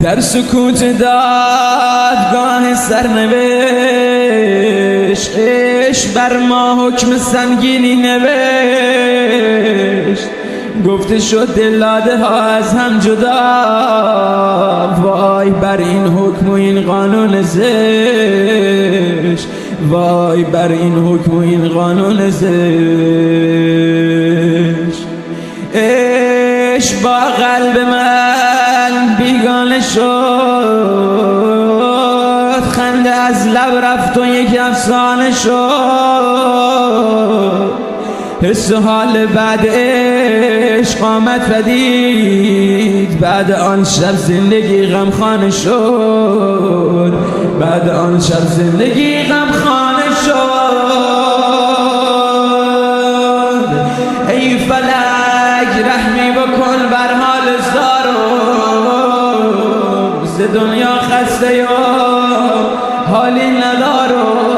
در سکوت دادگاه سرنوشت عشق بر ما حکم سنگینی نوشت. گفته شد دلاده ها از هم جدا، وای بر این حکم و این قانون زشت، وای بر این حکم و این قانون زشت. عشق با قلب من بیگانه شد، خنده از لب رفت و یک افسانه شد. حس و حال بعد عشق آمد پدید، بعد آن شب زندگی غمخانه شد، بعد آن شب زندگی غمخانه شد. ای فلک رحمی بکن بر حال زارم، ز دنیا خسته یا حالی ندارم.